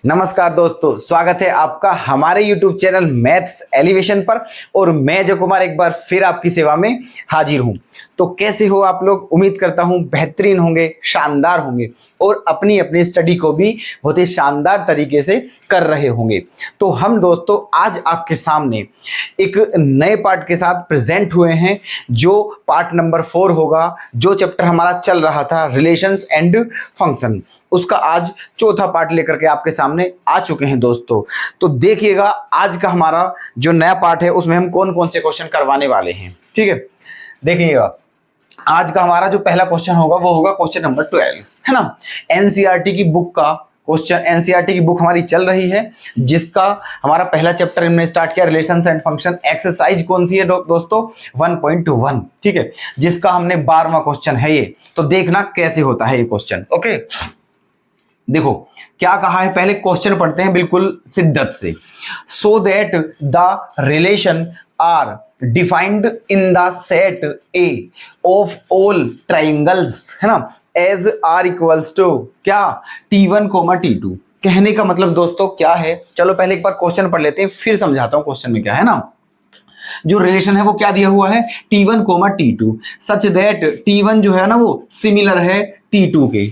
नमस्कार दोस्तों, स्वागत है आपका हमारे YouTube चैनल मैथ्स एलिवेशन पर। और मैं जय कुमार एक बार फिर आपकी सेवा में हाजिर हूं। तो कैसे हो आप लोग? उम्मीद करता हूं बेहतरीन होंगे, शानदार होंगे और अपनी अपनी स्टडी को भी बहुत ही शानदार तरीके से कर रहे होंगे। तो हम दोस्तों आज आपके सामने एक नए पार्ट के साथ प्रेजेंट हुए हैं, जो पार्ट नंबर 4 होगा। जो चैप्टर हमारा चल रहा था रिलेशंस एंड फंक्शन, उसका आज चौथा पार्ट लेकर के आपके सामने आ चुके हैं दोस्तों। तो देखिएगा आज का हमारा जो नया पार्ट है उसमें हम कौन कौन से क्वेश्चन करवाने वाले हैं। ठीक है, देखिएगा आज का हमारा जो पहला क्वेश्चन होगा वो होगा क्वेश्चन नंबर 12, है ना। एनसीईआरटी की बुक का क्वेश्चन, एनसीईआरटी की बुक हमारी चल रही है, जिसका हमारा पहला चैप्टर हमने स्टार्ट किया रिलेशंस एंड फंक्शन। एक्सरसाइज कौन सी है दोस्तों? 1.1, ठीक है, जिसका हमने 12वां क्वेश्चन है ये। तो देखना कैसे होता है ये क्वेश्चन। ओके, देखो क्या कहा है, पहले क्वेश्चन पढ़ते हैं बिल्कुल शिद्दत से। So that the relation are defined in the set A of all triangles, है ना, एज आर इक्वल्स टू क्या T1, T2। कहने का मतलब दोस्तों क्या है, चलो पहले एक बार क्वेश्चन पढ़ लेते हैं, फिर समझाता हूं क्वेश्चन में क्या है ना। जो रिलेशन है वो क्या दिया हुआ है? T1, T2 such that T1 जो है ना वो सिमिलर है T2 के।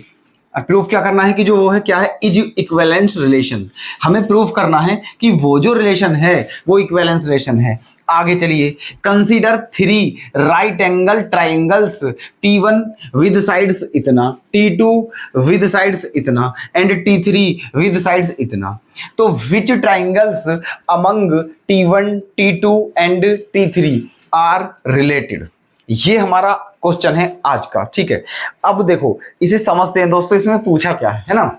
प्रूफ क्या करना है कि जो वो है क्या है, इज इक्विवेलेंस रिलेशन। हमें प्रूफ करना है कि वो जो रिलेशन है वो इक्विवेलेंस रिलेशन है। आगे चलिए, consider 3 right angle triangles, T1 with sides इतना, T2 विद साइड्स इतना एंड T3 विद साइड्स इतना। तो which triangles among T1, T2 and T3 are related. ये हमारा क्वेश्चन है आज का। ठीक है, अब देखो इसे समझते हैं दोस्तों, इसमें पूछा क्या है ना।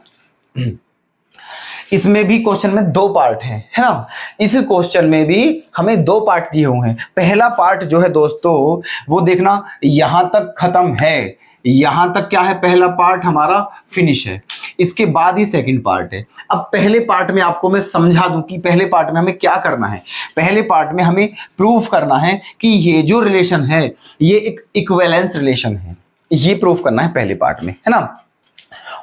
इसमें भी क्वेश्चन में 2 पार्ट है ना। इस क्वेश्चन में भी हमें 2 पार्ट दिए हुए हैं। पहला पार्ट जो है दोस्तों वो देखना यहां तक खत्म है, यहां तक क्या है, पहला पार्ट हमारा फिनिश है। इसके बाद ही सेकंड पार्ट है। अब पहले पार्ट में आपको मैं समझा दूं कि पहले पार्ट में हमें क्या करना है। पहले पार्ट में हमें प्रूफ करना है कि ये जो रिलेशन है ये एक इक्विवेलेंस रिलेशन है, ये प्रूफ करना है पहले पार्ट में, है ना।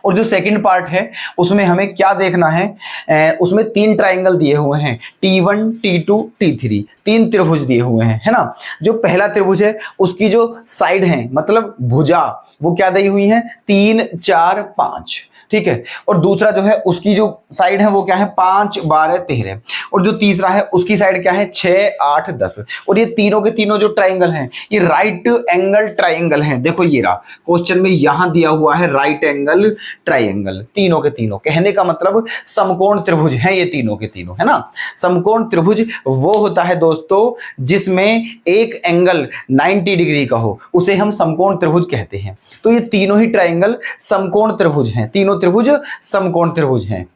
और जो सेकंड पार्ट है उसमें हमें क्या देखना है, उसमें 3 ट्राइंगल दिए हुए हैं, T1, T2, T3, 3 त्रिभुज दिए हुए हैं, है ना। जो पहला त्रिभुज है उसकी जो साइड है मतलब भुजा वो क्या दी हुई है, 3, 4, 5, ठीक है। और दूसरा जो है उसकी जो साइड है वो क्या है, 5, 12, 13। और जो तीसरा है उसकी साइड क्या है, 6, 8, 10। और ये तीनों के तीनों जो ट्राइंगल हैं ये राइट एंगल ट्राइंगल हैं। देखो ये रहा क्वेश्चन में यहां दिया हुआ है राइट एंगल ट्राइंगल, तीनों के तीनों। कहने का मतलब समकोण त्रिभुज हैं ये तीनों के तीनों, है ना। समकोण त्रिभुज वो होता है दोस्तों जिसमें एक एंगल 90 डिग्री का हो, उसे हम समकोण त्रिभुज कहते हैं। तो ये तीनों ही ट्राइंगल समकोण त्रिभुज हैं, तीनों त्रिभुज समकोण त्रिभुज हैं।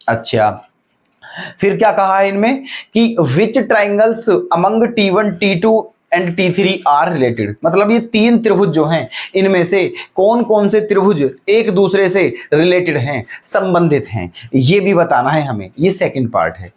अच्छा, फिर क्या कहा है इनमें कि which triangles among T1, T2 and T3 are related. मतलब ये 3 त्रिभुज जो हैं इनमें से कौन कौन से त्रिभुज एक दूसरे से रिलेटेड हैं, संबंधित हैं, ये भी बताना है हमें। ये सेकंड पार्ट है।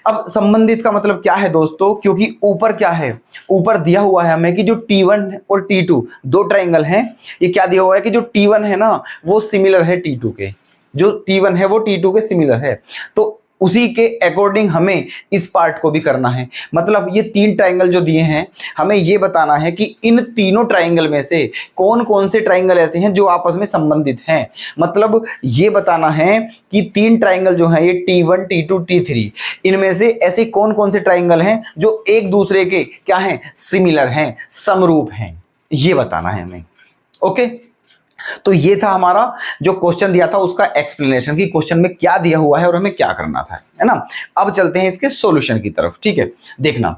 अब संबंधित का मतलब क्या है दोस्तों, क्योंकि ऊपर क्या है, ऊपर दिया हुआ है हमें कि जो T1 और T2 2 ट्राइंगल हैं। ये क्या दिया हुआ है कि जो T1 है ना वो सिमिलर है T2 के, जो T1 है वो T2 के सिमिलर है। तो उसी के अकॉर्डिंग हमें इस पार्ट को भी करना है। मतलब ये 3 ट्राइंगल जो दिए हैं हमें ये बताना है कि इन तीनों ट्राइंगल में से कौन कौन से ट्राइंगल ऐसे हैं जो आपस में संबंधित हैं। मतलब ये बताना है कि 3 ट्राइंगल जो हैं ये T1, T2, T3, इनमें से ऐसे कौन कौन से ट्राइंगल हैं जो एक दूसरे के क्या हैं, सिमिलर हैं, समरूप हैं, ये बताना है हमें। ओके, तो ये था हमारा जो क्वेश्चन दिया था उसका एक्सप्लेनेशन कि क्वेश्चन में क्या दिया हुआ है और हमें क्या करना था, है ना। अब चलते हैं इसके सॉल्यूशन की तरफ। ठीक है, देखना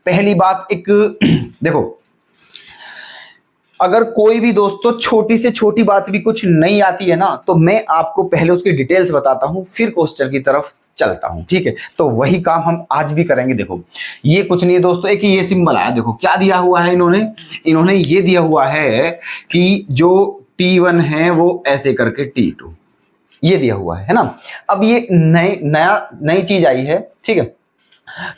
पहली बात एक देखो, अगर कोई भी दोस्तों छोटी से छोटी बात भी कुछ नहीं आती है ना तो मैं आपको पहले उसकी डिटेल्स बताता हूं, फिर क्वेश्चन की तरफ चलता हूं। ठीक है, तो वही काम हम आज भी करेंगे। देखो ये कुछ नहीं है दोस्तों, एक ये सिंबल आया, देखो क्या दिया हुआ है इन्होंने ये दिया हुआ है कि जो T1 है वो ऐसे करके T2, ये दिया हुआ है ना। अब ये नई चीज आई है, ठीक है।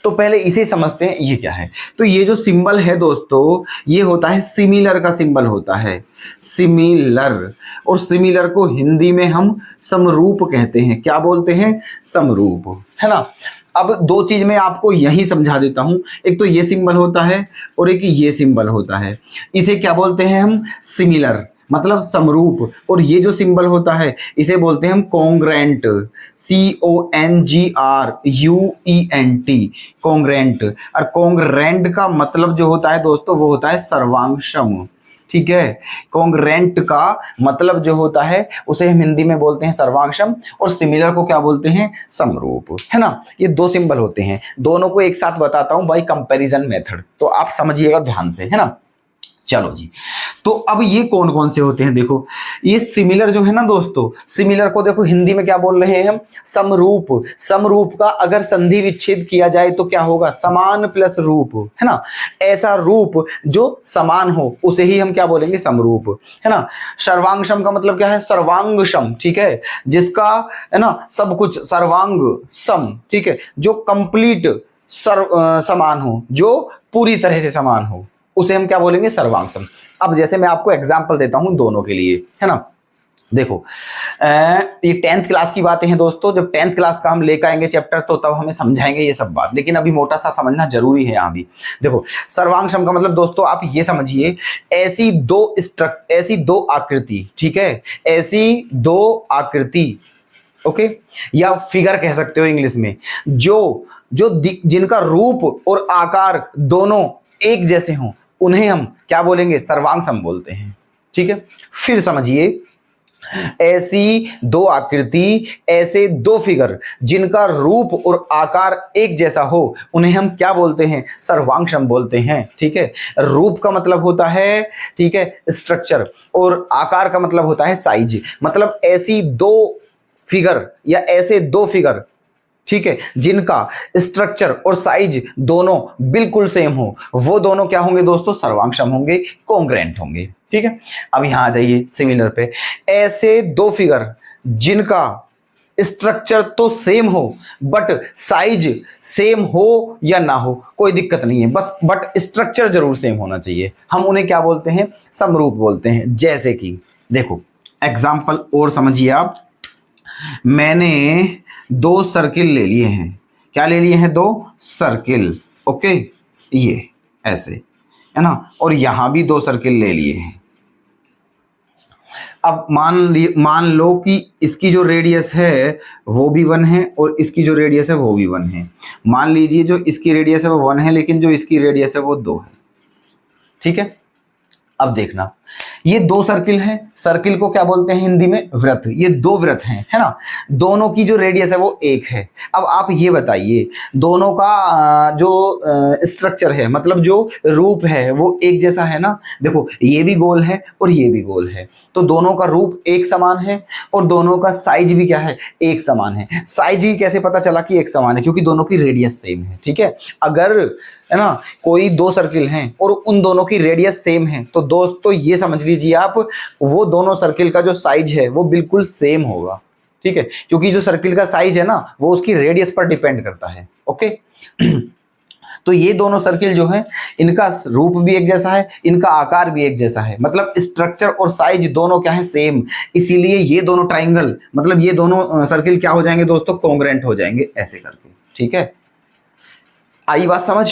तो पहले इसे समझते हैं ये क्या है। तो ये जो सिंबल है दोस्तों, ये होता है सिमिलर का सिंबल होता है, सिमिलर। और सिमिलर को हिंदी में हम समरूप कहते हैं। क्या बोलते हैं? समरूप, है ना। अब दो चीज मैं आपको यही समझा देता हूं, एक तो ये सिंबल होता है और एक ये सिंबल होता है। इसे क्या बोलते हैं हम? सिमिलर, मतलब समरूप। और ये जो सिंबल होता है इसे बोलते हैं हम कॉन्ग्रेंट, CONGRUENT, कॉन्ग्रेंट। और कॉन्ग्रेंट का मतलब जो होता है दोस्तों वो होता है सर्वांगसम, ठीक है। कॉन्ग्रेंट का मतलब जो होता है उसे हम हिंदी में बोलते हैं सर्वांगसम, और सिमिलर को क्या बोलते हैं? समरूप, है ना। ये दो सिंबल होते हैं, दोनों को एक साथ बताता हूं बाय कंपैरिजन मेथड, तो आप समझिएगा ध्यान से, है ना। चलो जी, तो अब ये कौन कौन से होते हैं? देखो, ये सिमिलर जो है ना दोस्तों, सिमिलर को देखो हिंदी में क्या बोल रहे हैं हम? समरूप। समरूप का अगर संधि विच्छेद किया जाए तो क्या होगा? समान प्लस रूप, है ना। ऐसा रूप जो समान हो उसे ही हम क्या बोलेंगे? समरूप, है ना। सर्वांगसम का मतलब क्या है? सर्वांगसम, ठीक है, जिसका, है ना, सब कुछ सर्वांग सम, ठीक है, जो कंप्लीट समान हो, जो पूरी तरह से समान हो, उसे हम क्या बोलेंगे? सर्वांगसम। अब जैसे मैं आपको एग्जांपल देता हूं दोनों के लिए, है ना। देखो, ये 10th क्लास की बातें हैं दोस्तों। जब 10th क्लास का हम लेकर आएंगे चैप्टर तो तब हमें समझाएंगे ये सब बात, लेकिन अभी मोटा सा समझना जरूरी है यहाँ भी। देखो, सर्वांगसम का मतलब दोस्तों आप ये समझिए, ऐसी दो आकृति, ठीक है, ऐसी दो आकृति, ओके, या फिगर कह सकते हो इंग्लिश में, जिनका रूप और आकार दोनों एक जैसे हों, उन्हें हम क्या बोलेंगे? सर्वांगसम बोलते हैं, ठीक है। फिर समझिए, ऐसी दो आकृति, ऐसे दो फिगर जिनका रूप और आकार एक जैसा हो, उन्हें हम क्या बोलते हैं? सर्वांगसम बोलते हैं, ठीक है। रूप का मतलब होता है, ठीक है, स्ट्रक्चर, और आकार का मतलब होता है साइज। मतलब ऐसी दो फिगर या ऐसे दो फिगर, ठीक है, जिनका स्ट्रक्चर और साइज दोनों बिल्कुल सेम हो, वो दोनों क्या होंगे दोस्तों? सर्वांगसम होंगे, कॉन्ग्रेंट होंगे, ठीक है। अब यहां आ जाइए सिमिलर पे। ऐसे दो फिगर जिनका स्ट्रक्चर तो सेम हो बट साइज सेम हो या ना हो कोई दिक्कत नहीं है, बस बट स्ट्रक्चर जरूर सेम होना चाहिए, हम उन्हें क्या बोलते हैं? समरूप बोलते हैं। जैसे कि देखो एग्जाम्पल और समझिए आप, मैंने दो सर्किल ले लिए हैं। क्या ले लिए हैं? दो सर्किल, ओके, ये ऐसे, है ना, और यहां भी दो सर्किल ले लिए हैं। अब मान लो कि इसकी जो रेडियस है वो भी 1 है और इसकी जो रेडियस है वो भी 1 है। मान लीजिए जो इसकी रेडियस है वो 1 है, लेकिन जो इसकी रेडियस है वो 2 है, ठीक है। अब देखना, ये दो सर्किल हैं, सर्किल को क्या बोलते हैं हिंदी में? वृत्त। ये दो वृत्त हैं, है ना, दोनों की जो रेडियस है वो 1 है। अब आप ये बताइए, दोनों का जो स्ट्रक्चर है, मतलब जो रूप है वो एक जैसा है ना। देखो, ये भी गोल है और ये भी गोल है, तो दोनों का रूप एक समान है और दोनों का साइज भी क्या है? एक समान है। साइज ही कैसे पता चला कि एक समान है? क्योंकि दोनों की रेडियस सेम है, ठीक है। अगर, है ना, कोई दो सर्किल हैं और उन दोनों की रेडियस सेम है तो दोस्तों ये समझ लीजिए आप, वो दोनों सर्किल का जो साइज है वो बिल्कुल सेम होगा, ठीक है, क्योंकि जो सर्किल का साइज है ना वो उसकी रेडियस पर डिपेंड करता है, ओके। तो ये दोनों सर्किल जो है इनका रूप भी एक जैसा है, इनका आकार भी एक जैसा है, मतलब स्ट्रक्चर और साइज दोनों क्या है? सेम। इसीलिए ये दोनों ट्राइंगल, मतलब ये दोनों सर्किल क्या हो जाएंगे दोस्तों? कॉन्ग्रेंट हो जाएंगे, ऐसे करके, ठीक है। आई बात समझ?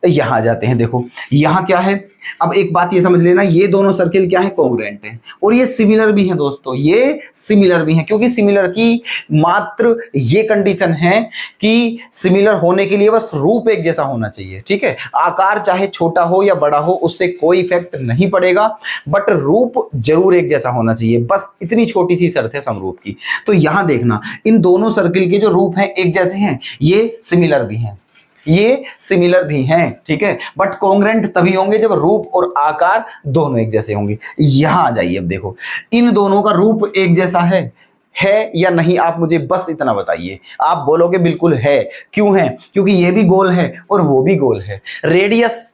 यहां जाते हैं, देखो यहां क्या है। अब एक बात ये समझ लेना, ये दोनों सर्किल क्या है? कॉन्ग्रेंट है, और ये सिमिलर भी हैं दोस्तों, ये सिमिलर भी हैं, क्योंकि सिमिलर की मात्र ये कंडीशन है कि सिमिलर होने के लिए बस रूप एक जैसा होना चाहिए, ठीक है। आकार चाहे छोटा हो या बड़ा हो उससे कोई इफेक्ट नहीं पड़ेगा, बट रूप जरूर एक जैसा होना चाहिए, बस इतनी छोटी सी शर्त है समरूप की। तो यहां देखना, इन दोनों सर्किल के जो रूप हैं एक जैसे हैं, ये सिमिलर भी हैं, ये सिमिलर भी हैं, ठीक है, बट कॉन्ग्रेंट तभी होंगे जब रूप और आकार दोनों एक जैसे होंगे। यहां आ जाइए, अब देखो इन दोनों का रूप एक जैसा है या नहीं? आप मुझे बस इतना बताइए। आप बोलोगे बिल्कुल है। क्यों है? क्योंकि ये भी गोल है और वो भी गोल है। रेडियस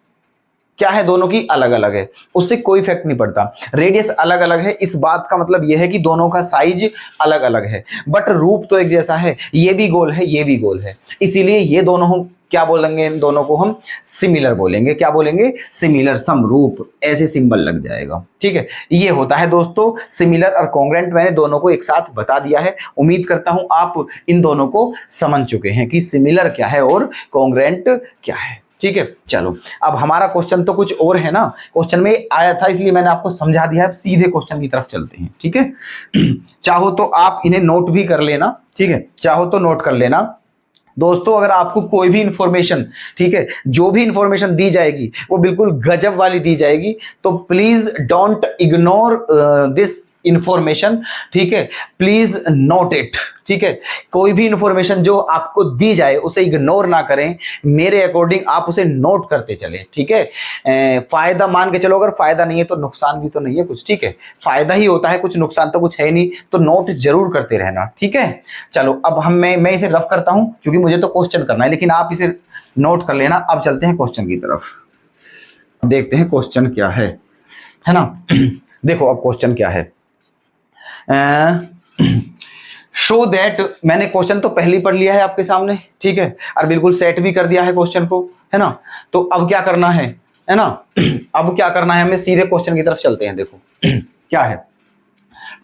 क्या है? दोनों की अलग अलग है, उससे कोई इफेक्ट नहीं पड़ता। रेडियस अलग अलग है, इस बात का मतलब यह है कि दोनों का साइज अलग अलग है, बट रूप तो एक जैसा है। ये भी गोल है, ये भी गोल है, इसीलिए ये दोनों क्या बोलेंगे इन दोनों को हम? सिमिलर बोलेंगे। क्या बोलेंगे? सिमिलर, समरूप, ऐसे सिंबल लग जाएगा। ठीक है, ये होता है दोस्तों सिमिलर और कॉन्ग्रुएंट। मैंने दोनों को एक साथ बता दिया है। उम्मीद करता हूं आप इन दोनों को समझ चुके हैं कि सिमिलर क्या है और कॉन्ग्रुएंट क्या है। ठीक है, चलो अब हमारा क्वेश्चन तो कुछ और है ना, क्वेश्चन में आया था इसलिए मैंने आपको समझा दिया है। अब सीधे क्वेश्चन की तरफ चलते हैं। ठीक है, चाहो तो आप इन्हें नोट भी कर लेना। ठीक है, चाहो तो नोट कर लेना दोस्तों। अगर आपको कोई भी इंफॉर्मेशन, ठीक है, जो भी इंफॉर्मेशन दी जाएगी वो बिल्कुल गजब वाली दी जाएगी, तो please don't ignore this information. ठीक है, प्लीज नोट इट। ठीक है, कोई भी इंफॉर्मेशन जो आपको दी जाए उसे इग्नोर ना करें, मेरे अकॉर्डिंग आप उसे नोट करते चले। ठीक है, फायदा मान के चलो, अगर फायदा नहीं है तो नुकसान भी तो नहीं है कुछ। ठीक है, फायदा ही होता है कुछ, नुकसान तो कुछ है नहीं, तो नोट जरूर करते रहना। ठीक है, चलो अब मैं इसे रफ करता हूं क्योंकि मुझे तो क्वेश्चन करना है, लेकिन आप इसे नोट कर लेना। अब चलते हैं क्वेश्चन की तरफ, देखते हैं क्वेश्चन क्या है ना। देखो अब क्वेश्चन क्या है। शो दैट, मैंने क्वेश्चन तो पहले ही पढ़ लिया है आपके सामने। ठीक है, और बिल्कुल सेट भी कर दिया है क्वेश्चन को, है ना। तो अब क्या करना है ना, अब क्या करना है, हमें सीधे क्वेश्चन की तरफ चलते हैं। देखो क्या है,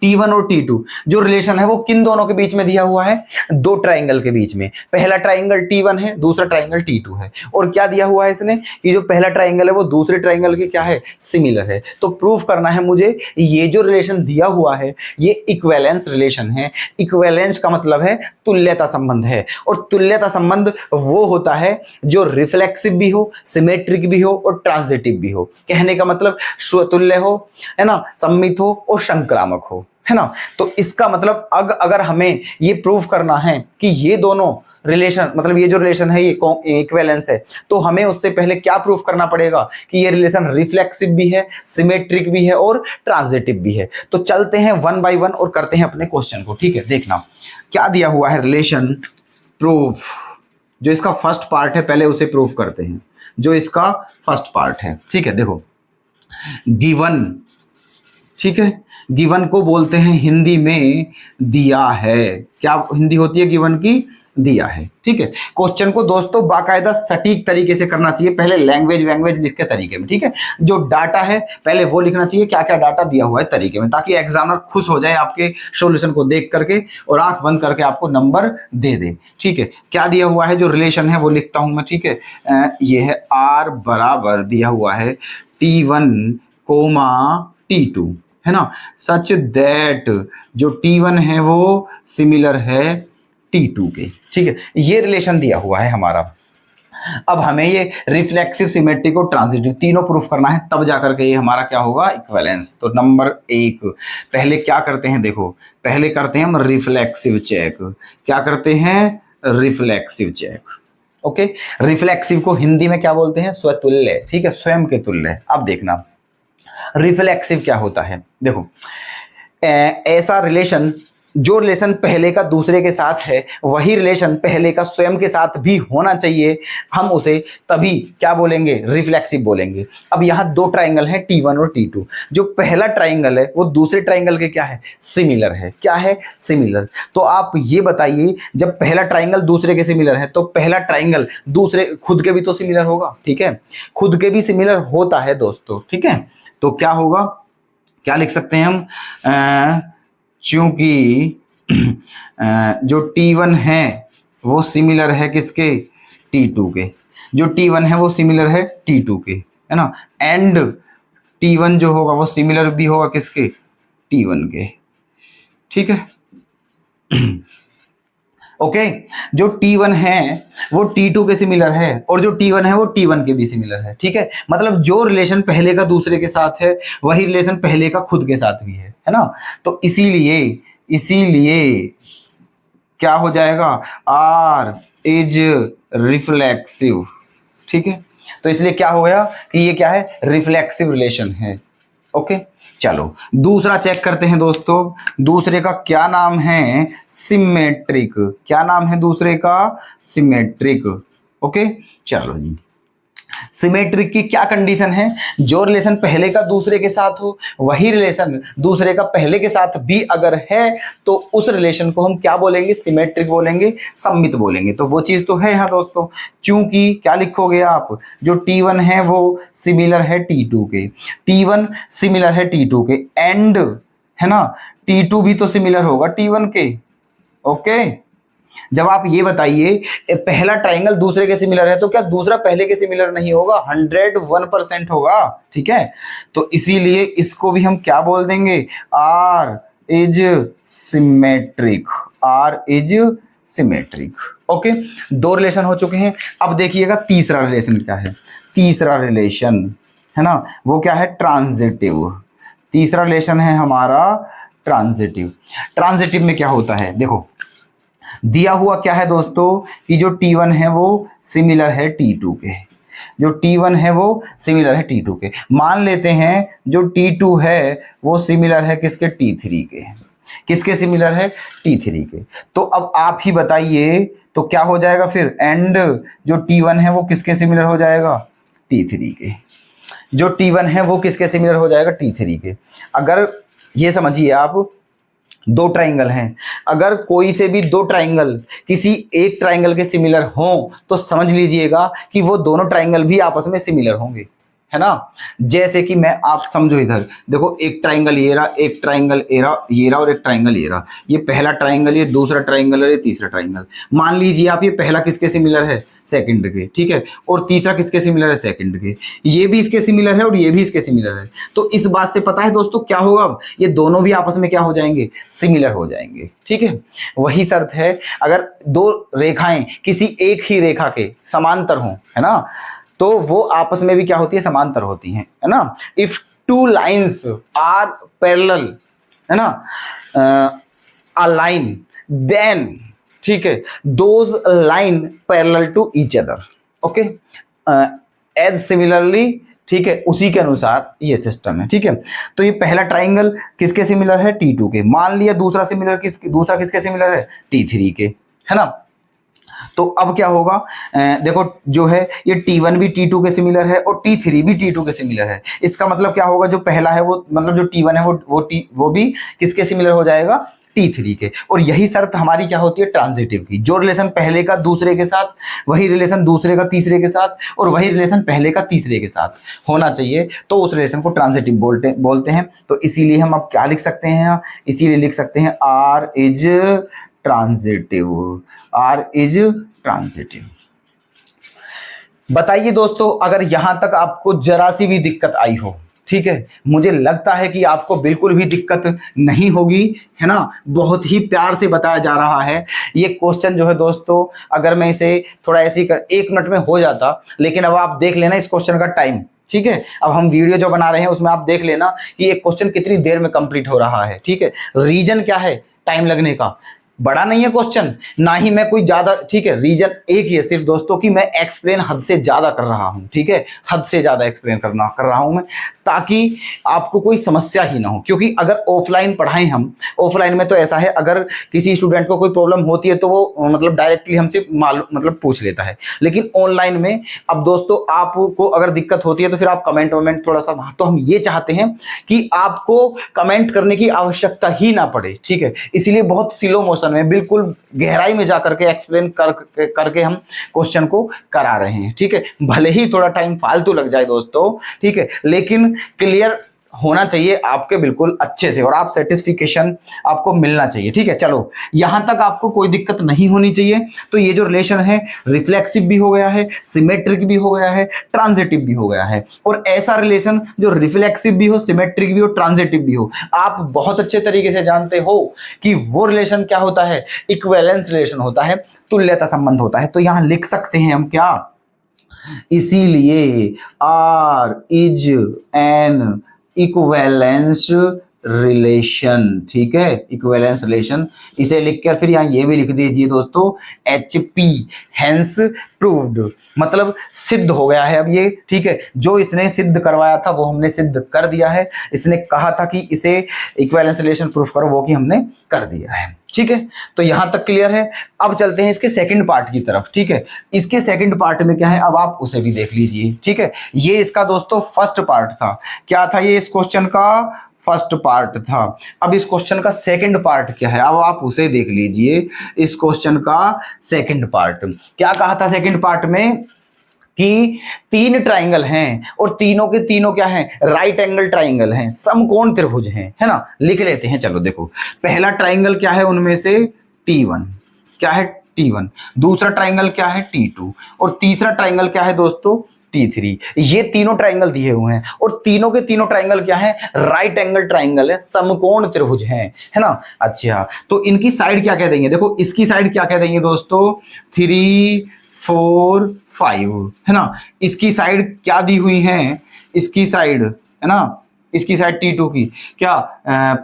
T1 और T2 जो रिलेशन है वो किन दोनों के बीच में दिया हुआ है? दो ट्राइंगल के बीच में। पहला ट्राइंगल T1 है, दूसरा ट्राइंगल T2 है। और क्या दिया हुआ है इसने कि जो पहला ट्राइंगल है वो दूसरे ट्राइंगल के क्या है? सिमिलर है। तो प्रूफ करना है मुझे ये जो रिलेशन दिया हुआ है ये इक्विवेलेंस रिलेशन है। इक्विवेलेंस का मतलब है तुल्यता संबंध है, और तुल्यता संबंध वो होता है जो रिफ्लेक्सिव भी हो, सिमेट्रिक भी हो और ट्रांजिटिव भी हो। कहने का मतलब स्वतुल्य हो, है ना, सम्मित हो और संक्रामक हो, है ना। तो इसका मतलब अगर हमें ये प्रूव करना है कि ये दोनों रिलेशन, मतलब ये जो रिलेशन है ये इक्विवेलेंस है, तो हमें उससे पहले क्या प्रूफ करना पड़ेगा कि ये रिलेशन रिफ्लेक्सिव भी है, सिमेट्रिक भी है और ट्रांजिटिव भी है। तो चलते हैं वन बाय वन और करते हैं अपने क्वेश्चन को। ठीक है, देखना क्या दिया हुआ है, रिलेशन प्रूफ। जो इसका फर्स्ट पार्ट है पहले उसे प्रूफ करते हैं, जो इसका फर्स्ट पार्ट है। ठीक है, देखो गिवन, ठीक है, गिवन को बोलते हैं हिंदी में दिया है। क्या हिंदी होती है गिवन की? दिया है। ठीक है, क्वेश्चन को दोस्तों बाकायदा सटीक तरीके से करना चाहिए, पहले लैंग्वेज लिख के तरीके में। ठीक है, जो डाटा है पहले वो लिखना चाहिए, क्या क्या डाटा दिया हुआ है तरीके में, ताकि एग्जामिनर खुश हो जाए आपके सॉल्यूशन को देख करके और आंख बंद करके आपको नंबर दे दे। ठीक है, क्या दिया हुआ है, जो रिलेशन है वो लिखता हूं मैं। ठीक है, ये है R बराबर दिया हुआ है T1, T2, है ना, सच दैट जो T1 है वो सिमिलर है T2 के। ठीक है, ये रिलेशन दिया हुआ है हमारा। अब हमें ये रिफ्लेक्सिव, सिमेट्रिक और ट्रांजिटिव तीनों प्रूफ करना है, तब जाकर के ये हमारा क्या होगा? इक्विवेलेंस। तो नंबर 1 पहले क्या करते हैं, देखो पहले करते हैं हम रिफ्लेक्सिव चेक। क्या करते हैं? Reflexive check. ओके, रिफ्लेक्सिव को हिंदी में क्या बोलते हैं? स्वतुल्य। ठीक है, स्वयं के तुल्य। अब देखना रिफ्लेक्सिव क्या होता है। देखो ऐसा रिलेशन, जो रिलेशन पहले का दूसरे के साथ है वही रिलेशन पहले का स्वयं के साथ भी होना चाहिए, हम उसे तभी क्या बोलेंगे? रिफ्लेक्सिव बोलेंगे। अब यहाँ दो ट्राइंगल हैं T1 और T2, जो पहला ट्राइंगल है वो दूसरे ट्राइंगल के क्या है? सिमिलर है। क्या है? सिमिलर। तो आप ये बताइए, जब पहला ट्राइंगल दूसरे के सिमिलर है तो पहला ट्राइंगल दूसरे खुद के भी तो सिमिलर होगा। ठीक है, खुद के भी सिमिलर होता है दोस्तों। ठीक है, तो क्या होगा, क्या लिख सकते हैं हम? चूंकि जो T1 है वो सिमिलर है किसके? T2 के। जो T1 है वो सिमिलर है T2 के, है ना, एंड T1 जो होगा वो सिमिलर भी होगा किसके? T1 के। ठीक है, ओके, जो T1 है वो T2 के सिमिलर है और जो T1 है वो T1 के भी सिमिलर है। ठीक है, मतलब जो रिलेशन पहले का दूसरे के साथ है वही रिलेशन पहले का खुद के साथ भी है ना। तो इसीलिए क्या हो जाएगा? R is reflexive. ठीक है, तो इसलिए क्या हो गया कि ये क्या है? रिफ्लेक्सिव रिलेशन है। ओके, चलो दूसरा चेक करते हैं दोस्तों। दूसरे का क्या नाम है? सिमेट्रिक। क्या नाम है दूसरे का? सिमेट्रिक। ओके, चलो जी, सिमेट्रिक की क्या कंडीशन है, जो रिलेशन पहले का दूसरे के साथ हो वही रिलेशन दूसरे का पहले के साथ भी अगर है तो उस रिलेशन को हम क्या बोलेंगे, सिमेट्रिक बोलेंगे, सममित बोलेंगे। तो वो चीज तो है यहाँ दोस्तों, क्योंकि क्या लिखोगे आप, जो T1 है वो सिमिलर है T2 के, T1 सिमिलर है T2 के, एंड है ना T2 भी तो सिमिलर होगा T1 के। ओके, जब आप ये बताइए पहला ट्राइंगल दूसरे के सिमिलर है तो क्या दूसरा पहले के सिमिलर नहीं होगा, 101% होगा। ठीक है, तो इसीलिए इसको भी हम क्या बोल देंगे, R is symmetric, R is symmetric. Okay, दो रिलेशन हो चुके हैं। अब देखिएगा तीसरा रिलेशन क्या है, तीसरा रिलेशन है ना वो क्या है, ट्रांजिटिव। तीसरा रिलेशन है हमारा ट्रांजिटिव। ट्रांजिटिव में क्या होता है, देखो दिया हुआ क्या है दोस्तों कि जो T1 है वो सिमिलर है T2 के, जो T1 है वो सिमिलर है T2 के। मान लेते हैं जो T2 है वो सिमिलर है किसके, T3 के। किसके सिमिलर है, T3 के। तो अब आप ही बताइए तो क्या हो जाएगा फिर, एंड जो T1 है वो किसके सिमिलर हो जाएगा, T3 के। जो T1 है वो किसके सिमिलर हो जाएगा, T3 के। अगर ये समझिए आप दो ट्राइंगल हैं, अगर कोई से भी दो ट्राइंगल किसी एक ट्राइंगल के सिमिलर हों तो समझ लीजिएगा कि वो दोनों ट्राइंगल भी आपस में सिमिलर होंगे, है ना। जैसे कि मैं, आप समझो इधर देखो, एक ट्राइंगल ये रहा, एक ट्राइंगल ये रहा और एक ट्राइंगल ये रहा। ये पहला ट्राइंगल, ये दूसरा ट्राइंगल और ये तीसरा ट्राइंगल। मान लीजिए आप ये पहला किसके सिमिलर है, सेकंड के, ठीक है, और तीसरा किसके सिमिलर है, सेकंड के। ये भी इसके सिमिलर है और ये भी इसके सिमिलर है। तो इस बात से पता है दोस्तों क्या होगा, अब ये दोनों भी आपस में क्या हो जाएंगे, सिमिलर हो जाएंगे। ठीक है, वही शर्त है अगर दो रेखाएं किसी एक ही रेखा के समांतर हों, है ना, तो वो आपस में भी क्या होती है, समांतर होती हैं, है ना। If two lines are parallel, है ना, अ लाइन, देन, ठीक है, those line parallel to each other. Okay, as similarly, ठीक है, उसी के अनुसार ये सिस्टम है। ठीक है, तो ये पहला ट्राइंगल किसके सिमिलर है, T2 के। मान लिया दूसरा किसके सिमिलर है, T3 के, है ना। तो अब क्या होगा, देखो जो है ये T1 भी T2 के सिमिलर है और T3 भी T2 के सिमिलर है। इसका मतलब क्या होगा, जो पहला है वो, मतलब जो T1 है वो भी किसके सिमिलर हो जाएगा, T3 के। और यही शर्त हमारी क्या होती है, ट्रांजिटिव की। जो रिलेशन पहले का दूसरे के साथ, वही रिलेशन दूसरे का तीसरे के साथ, और वही रिलेशन पहले का तीसरे के साथ होना चाहिए, तो उस रिलेशन को ट्रांजिटिव बोलते हैं। तो इसीलिए हम अब क्या लिख सकते हैं, इसीलिए लिख सकते हैं R is transitive, R is transitive. बताइए दोस्तों, अगर यहां तक आपको जरा सी भी दिक्कत आई हो, ठीक है, मुझे लगता है कि आपको बिल्कुल भी दिक्कत नहीं होगी, है ना। बहुत ही प्यार से बताया जा रहा है। ये क्वेश्चन जो है दोस्तों, अगर मैं इसे थोड़ा ऐसे कर 1 मिनट में हो जाता, लेकिन अब आप देख लेना इस क्वेश्चन का टाइम। ठीक है, अब हम वीडियो जो बना रहे हैं उसमें आप देख लेना कि ये क्वेश्चन कितनी देर में कंप्लीट हो रहा है। ठीक है, रीजन क्या है टाइम लगने का, बड़ा नहीं है क्वेश्चन, ना ही मैं कोई ज्यादा, ठीक है, रीजन एक ही है सिर्फ दोस्तों कि मैं एक्सप्लेन हद से ज्यादा कर रहा हूं। ठीक है, हद से ज्यादा एक्सप्लेन कर रहा हूं मैं, ताकि आपको कोई समस्या ही ना हो। क्योंकि अगर ऑफलाइन पढ़ाएं हम, ऑफलाइन में तो ऐसा है, अगर किसी स्टूडेंट को कोई प्रॉब्लम होती है तो वो मतलब डायरेक्टली हमसे मतलब पूछ लेता है। लेकिन ऑनलाइन में अब दोस्तों आपको अगर दिक्कत होती है तो फिर आप कमेंट थोड़ा सा, तो हम ये चाहते हैं कि आपको कमेंट करने की आवश्यकता ही ना पड़े। ठीक है, इसीलिए बहुत स्लो मोशन में, बिल्कुल गहराई में जाकर के एक्सप्लेन करके हम क्वेश्चन को करा रहे हैं। ठीक है, भले ही थोड़ा टाइम फालतू लग जाए दोस्तों, ठीक है, लेकिन क्लियर होना चाहिए आपके बिल्कुल अच्छे से, और आप सेटिस्फिकेशन आपको मिलना चाहिए। ठीक है, चलो यहां तक आपको कोई दिक्कत नहीं होनी चाहिए। तो ये जो रिलेशन है रिफ्लेक्सिव भी हो गया है, सिमेट्रिक भी हो गया है, ट्रांजिटिव भी हो गया है। और ऐसा रिलेशन जो रिफ्लेक्सिव भी हो, सिमेट्रिक भी हो, ट्रांजिटिव भी हो, आप बहुत अच्छे तरीके से जानते हो कि वो रिलेशन क्या होता है, इक्विवेलेंस रिलेशन होता है, तुल्यता संबंध होता है। तो यहां लिख सकते हैं हम क्या, इसीलिए R is an equivalence relation. ठीक है, इक्विवेलेंस रिलेशन, इसे लिखकर फिर यहां ये भी लिख दीजिए दोस्तों, HP हेंस प्रूव्ड, मतलब सिद्ध हो गया है अब ये। ठीक है, जो इसने सिद्ध करवाया था वो हमने सिद्ध कर दिया है। इसने कहा था कि इसे इक्विवेलेंस रिलेशन प्रूफ करो, वो कि हमने कर दिया है। ठीक है, तो यहां तक क्लियर है। अब चलते हैं इसके सेकंड पार्ट की तरफ। ठीक है, इसके सेकंड पार्ट में क्या है, अब आप उसे भी देख लीजिए। ठीक है, ये इसका दोस्तों फर्स्ट पार्ट था। क्या था ये? इस क्वेश्चन का फर्स्ट पार्ट था। अब इस क्वेश्चन का सेकंड पार्ट क्या है, अब आप उसे देख लीजिए। इस क्वेश्चन का सेकंड पार्ट क्या कहा था? सेकंड पार्ट में कि तीन ट्राइंगल हैं और तीनों के तीनों क्या हैं? राइट एंगल ट्राइंगल हैं, समकोण त्रिभुज हैं, है ना। लिख लेते हैं, चलो देखो। पहला ट्राइंगल क्या है उनमें से? T1। क्या है? T1। दूसरा ट्राइंगल क्या है? T2। और तीसरा ट्राइंगल क्या है दोस्तों? T3। ये तीनों ट्राइंगल दिए हुए हैं और तीनों के तीनों ट्राइंगल क्या है? राइट एंगल ट्राइंगल है, समकोण त्रिभुज हैं, है ना। अच्छा, तो इनकी साइड क्या कह देंगे? देखो इसकी साइड क्या कह देंगे दोस्तों? 3, 4, 5, है ना। इसकी साइड क्या दी हुई है? इसकी साइड, है ना, इसकी साइड T2 की क्या?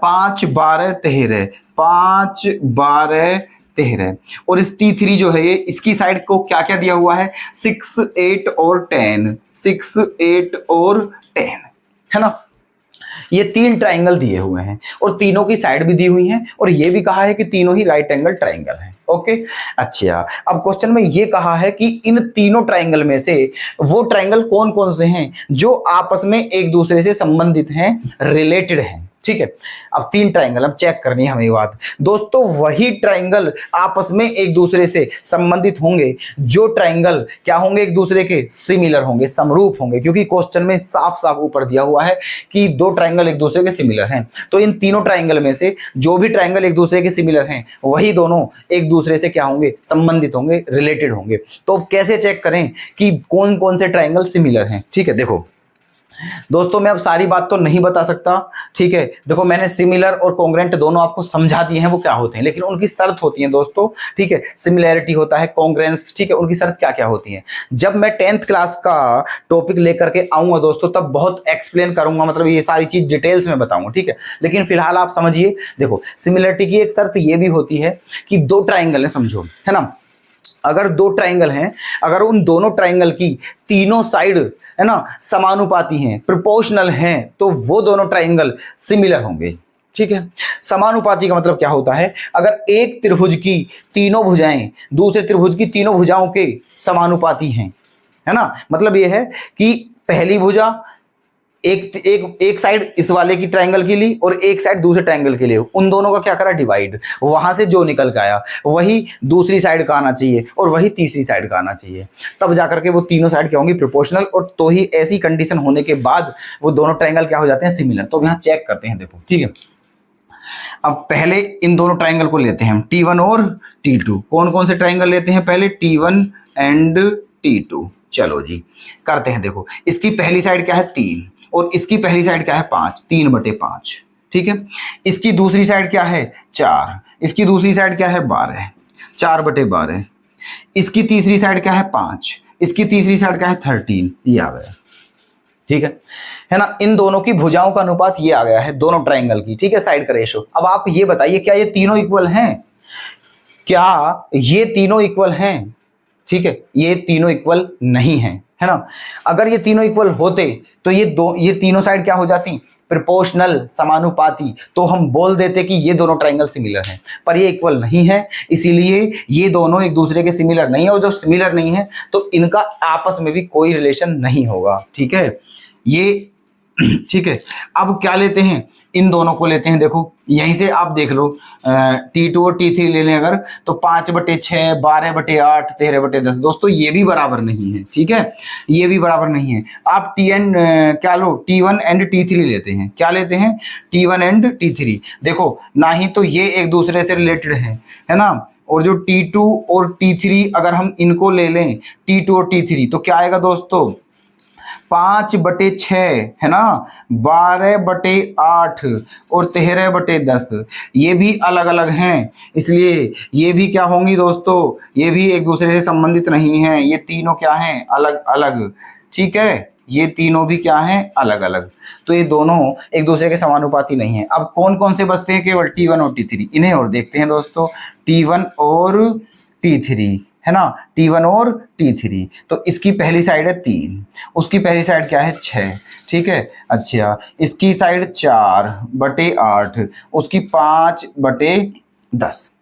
5, 12, 13, 5, 12, 13। और इस T3 जो है ये, इसकी साइड को क्या क्या दिया हुआ है? 6, 8 और 10, 6, 8 और 10, है ना। ये तीन ट्राइंगल दिए हुए हैं और तीनों की साइड भी दी हुई हैं और ये भी कहा है कि तीनों ही राइट एंगल ट्राइंगल हैं। ओके, अच्छा, अब क्वेश्चन में ये कहा है कि इन तीनों ट्राइंगल में से वो ट्राइंगल कौन कौन से हैं जो आपस में एक दूसरे से संबंधित हैं, रिलेटेड हैं। ठीक है, अब तीन ट्राइंगल अब चेक करनी है हमें ये बात दोस्तों। वही ट्राइंगल आपस में एक दूसरे से संबंधित होंगे जो ट्राइंगल क्या होंगे? एक दूसरे के सिमिलर होंगे, समरूप होंगे, क्योंकि क्वेश्चन में साफ साफ ऊपर दिया हुआ है कि दो ट्राइंगल एक दूसरे के सिमिलर हैं। तो इन तीनों ट्राइंगल में से जो भी ट्राइंगल एक दूसरे के सिमिलर हैं वही दोनों एक दूसरे से क्या होंगे? संबंधित होंगे, रिलेटेड होंगे। तो कैसे चेक करें कि कौन कौन से ट्राइंगल सिमिलर हैं? ठीक है, देखो दोस्तों, मैं अब सारी बात तो नहीं बता सकता। ठीक है, देखो मैंने सिमिलर और कॉन्ग्रेंट दोनों आपको समझा दिए हैं वो क्या होते हैं, लेकिन उनकी शर्त होती है दोस्तों। ठीक है, सिमिलैरिटी होता है, कॉन्ग्रेंस, ठीक है, उनकी शर्त क्या क्या होती है। जब मैं 10th क्लास का टॉपिक लेकर के आऊंगा दोस्तों तब बहुत एक्सप्लेन करूंगा, मतलब ये सारी चीज डिटेल्स में बताऊंगा। ठीक है, लेकिन फिलहाल आप समझिए। देखो सिमिलैरिटी की एक शर्त ये भी होती है कि दो ट्राइंगल है, समझो, है ना। अगर दो ट्राइंगल हैं, अगर उन दोनों ट्राइंगल की तीनों साइड, है ना, समानुपाती हैं, प्रोपोर्शनल हैं, तो वो दोनों ट्राइंगल सिमिलर होंगे। ठीक है, समानुपाती का मतलब क्या होता है? अगर एक त्रिभुज की तीनों भुजाएं दूसरे त्रिभुज की तीनों भुजाओं के समानुपाती हैं, है ना, मतलब ये है कि पहली भुजा एक साइड इस वाले की ट्रायंगल की ली और एक साइड दूसरे ट्रायंगल के लिए, उन दोनों का क्या करा? डिवाइड। वहां से जो निकल के आया वही दूसरी साइड का आना चाहिए और वही तीसरी साइड का आना चाहिए, तब जाकर के वो तीनों साइड क्या होंगी? प्रोपोर्शनल। और तो ही ऐसी कंडीशन होने के बाद वो दोनों ट्रायंगल क्या हो जाते हैं? सिमिलर। तो यहाँ चेक करते हैं, देखो, ठीक है। अब पहले इन दोनों ट्रायंगल को लेते हैं हम, T1 और T2। कौन कौन से ट्रायंगल लेते हैं? पहले T1 एंड T2। चलो जी करते हैं। देखो इसकी पहली साइड क्या है? 3 और इसकी पहली साइड क्या है? 5, 3/5। ठीक है, इसकी दूसरी साइड क्या है? 4, इसकी दूसरी साइड क्या है? 12, 4/12। इसकी तीसरी साइड क्या है? 5, इसकी तीसरी साइड क्या है? 13। ये आ गया, ठीक है ना। इन दोनों की भुजाओं का अनुपात ये आ गया है, दोनों ट्राइंगल की, ठीक है, साइड का रेशो। अब आप ये बताइए क्या ये तीनों इक्वल हैं? क्या ये तीनों इक्वल हैं? ठीक है, ये तीनों इक्वल नहीं है, है ना। अगर ये तीनों इक्वल होते तो ये तीनों साइड क्या हो जाती? प्रोपोर्शनल, समानुपाती। तो हम बोल देते कि ये दोनों ट्राइंगल सिमिलर हैं, पर ये इक्वल नहीं है, इसीलिए ये दोनों एक दूसरे के सिमिलर नहीं है। और जब सिमिलर नहीं है तो इनका आपस में भी कोई रिलेशन नहीं होगा, ठीक है ये। ठीक है, अब क्या लेते हैं? इन दोनों को लेते हैं। देखो यहीं से आप देख लो, T2 और T3 ले लें अगर, तो 5/6, 12/8, 13/10। दोस्तों ये भी बराबर नहीं है, ठीक है, ये भी बराबर नहीं है। आप क्या लो, T1 एंड T3 लेते हैं। क्या लेते हैं? T1 and T3। देखो ना ही तो ये एक दूसरे से रिलेटेड है ना। और जो T2 और T3 अगर हम इनको ले लें, T2 और T3, तो क्या आएगा दोस्तों? 5/6, है ना, 12/8 और 13/10। ये भी अलग अलग हैं, इसलिए ये भी क्या होंगी दोस्तों? ये भी एक दूसरे से संबंधित नहीं हैं। ये तीनों क्या हैं? अलग अलग, ठीक है, ये तीनों भी क्या हैं? अलग अलग। तो ये दोनों एक दूसरे के समानुपाती नहीं है। अब कौन कौन से बचते हैं? केवल T1 और T3। इन्हें और देखते हैं दोस्तों, T1 और T3, है ना, T1 और T3। तो इसकी पहली साइड है 3, उसकी पहली साइड क्या है? 6, ठीक है। अच्छा, इसकी साइड 4/8, उसकी 5/10,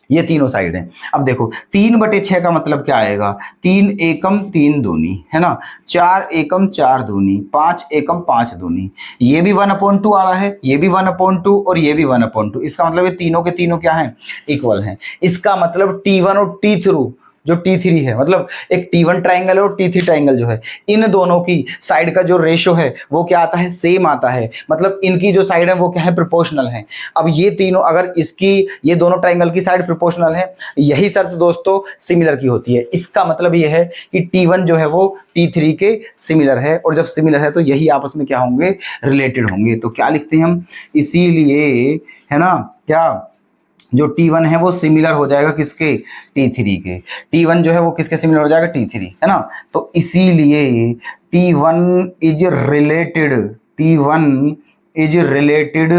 ये तीनों साइड हैं। अब देखो 3/6 का मतलब क्या आएगा, 3 एकम 3 दूनी, है ना, 4 एकम 4 दूनी, 5 एकम 5 दूनी, ये भी 1/2 आ रहा है, ये भी 1/2 और ये भी 1/2। इसका मतलब ये तीनों के तीनों क्या है, इक्वल हैं। इसका मतलब T1 और T3 जो T3 है, मतलब एक T1 ट्राइंगल है और T3 ट्राइंगल जो है, इन दोनों की साइड का जो रेशो है वो क्या आता है, सेम आता है। मतलब इनकी जो साइड है वो क्या है, प्रोपोर्शनल है। अब ये तीनों अगर इसकी, ये दोनों ट्राइंगल की साइड प्रोपोर्शनल है, यही शर्त दोस्तों सिमिलर की होती है। इसका मतलब ये है कि T1 जो है वो T3 के सिमिलर है, और जब सिमिलर है तो यही आपस में क्या होंगे, रिलेटेड होंगे। तो क्या लिखते हैं हम, इसीलिए, है ना, क्या जो T1 है वो सिमिलर हो जाएगा किसके, T3 के। T1 जो है वो किसके सिमिलर हो जाएगा, T3, है ना। तो इसीलिए T1 is related, T1 is related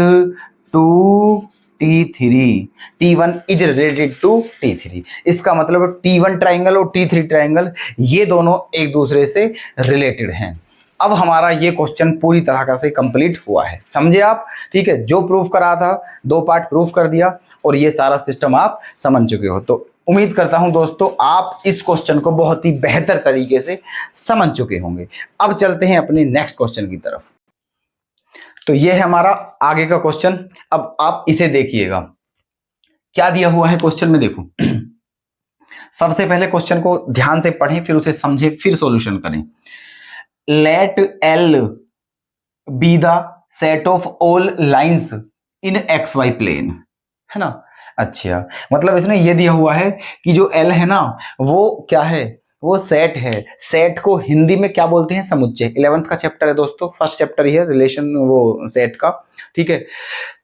to T3, T1 is related to T3। इसका मतलब T1 ट्राइंगल और T3 ट्राइंगल ये दोनों एक दूसरे से रिलेटेड हैं। अब हमारा ये क्वेश्चन पूरी तरह से कंप्लीट हुआ है, समझे आप, ठीक है। जो प्रूफ करा था, 2 पार्ट प्रूफ कर दिया, और ये सारा सिस्टम आप समझ चुके हो। तो उम्मीद करता हूं दोस्तों आप इस क्वेश्चन को बहुत ही बेहतर तरीके से समझ चुके होंगे। अब चलते हैं अपने नेक्स्ट क्वेश्चन की तरफ। तो ये है हमारा आगे का क्वेश्चन। अब आप इसे देखिएगा, क्या दिया हुआ है क्वेश्चन में, देखो सबसे पहले क्वेश्चन को ध्यान से पढ़ें, फिर उसे समझें, फिर सॉल्यूशन करें। Let L be the set of all lines in XY plane, है ना। अच्छा, मतलब इसने ये दिया हुआ है कि जो L है ना वो क्या है, वो सेट है। सेट को हिंदी में क्या बोलते हैं, समुच्चय। 11th का चैप्टर है दोस्तों, फर्स्ट चैप्टर ही है रिलेशन वो सेट का, ठीक है।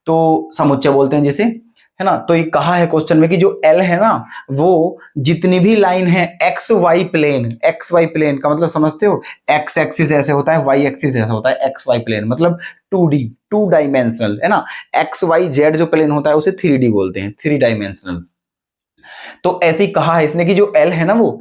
तो समुच्चय बोलते हैं जिसे, है ना। तो ये कहा है क्वेश्चन में कि जो L है ना वो जितनी भी लाइन है XY प्लेन, XY प्लेन का मतलब समझते हो, X एक्सिस ऐसे होता है, Y एक्सिस ऐसा होता है, XY प्लेन मतलब 2D, 2 डायमेंशनल, है ना। XYZ जो प्लेन होता है उसे 3D बोलते हैं, 3 डायमेंशनल। तो ऐसे ही कहा है इसने कि जो L है ना वो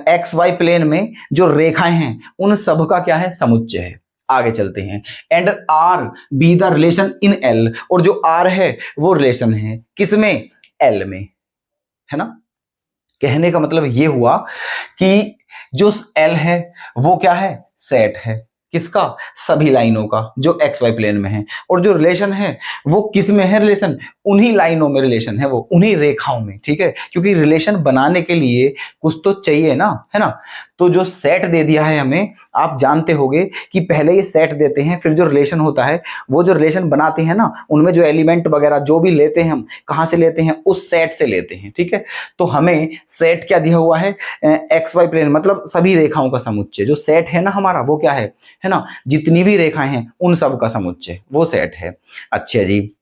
XY प्लेन में जो रेखाएं हैं उन सब का क्या है, समुच्चय है। आगे चलते हैं। And R be the relation in L, और जो R है वो रिलेशन है किसमें, L में, है ना। कहने का मतलब ये हुआ कि जो L है वो क्या है, सेट है किसका, सभी लाइनों का जो XY प्लेन में है। और जो रिलेशन है वो किस में है, रिलेशन उन्हीं लाइनों में रिलेशन है, वो उन्हीं रेखाओं में, ठीक है। क्योंकि रिलेशन बनाने के लिए कुछ तो चाहिए ना, है ना। तो जो सेट दे दिया है हमें, आप जानते होंगे कि पहले ये सेट देते हैं, फिर जो रिलेशन होता है वो जो रिलेशन बनाते हैं ना उनमें जो एलिमेंट वगैरह जो भी लेते हैं हम, कहां से लेते हैं, उस सेट से लेते हैं, ठीक है। तो हमें सेट क्या दिया हुआ है, XY प्लेन मतलब सभी रेखाओं का समुच्चय। जो सेट है ना हमारा वो क्या है ना, जितनी भी रेखाएं हैं उन सब का समुच्चय वो सेट है। अच्छा जी,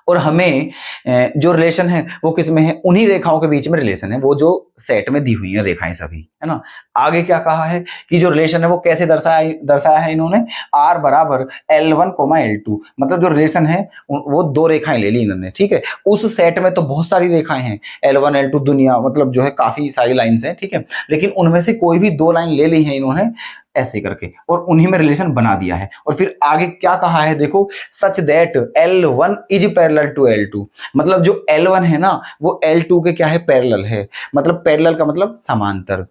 और हमें जो रिलेशन है वो किस में है, उन्हीं रेखाओं के बीच में रिलेशन है, वो जो सेट में दी हुई है रेखाएं सभी, है ना। आगे क्या कहा है कि जो रिलेशन है वो कैसे दर्शाया है इन्होंने, R बराबर L1, L2, मतलब जो रिलेशन है वो 2 रेखाएं ले ली इन्होंने, ठीक है। उस सेट में तो बहुत सारी रेखाएं हैं, L1 L2 दुनिया मतलब जो है काफी सारी लाइंस हैं, ठीक है। लेकिन उनमें से कोई भी 2 लाइन ले ली है इन्होंने ऐसे करके, और उन्हीं में रिलेशन बना दिया है। और फिर आगे क्या कहा है देखो, such that L1 is parallel to L2, मतलब जो L1 है ना वो L2 के क्या है, पैरेलल है। मतलब पैरेलल का मतलब समांतर।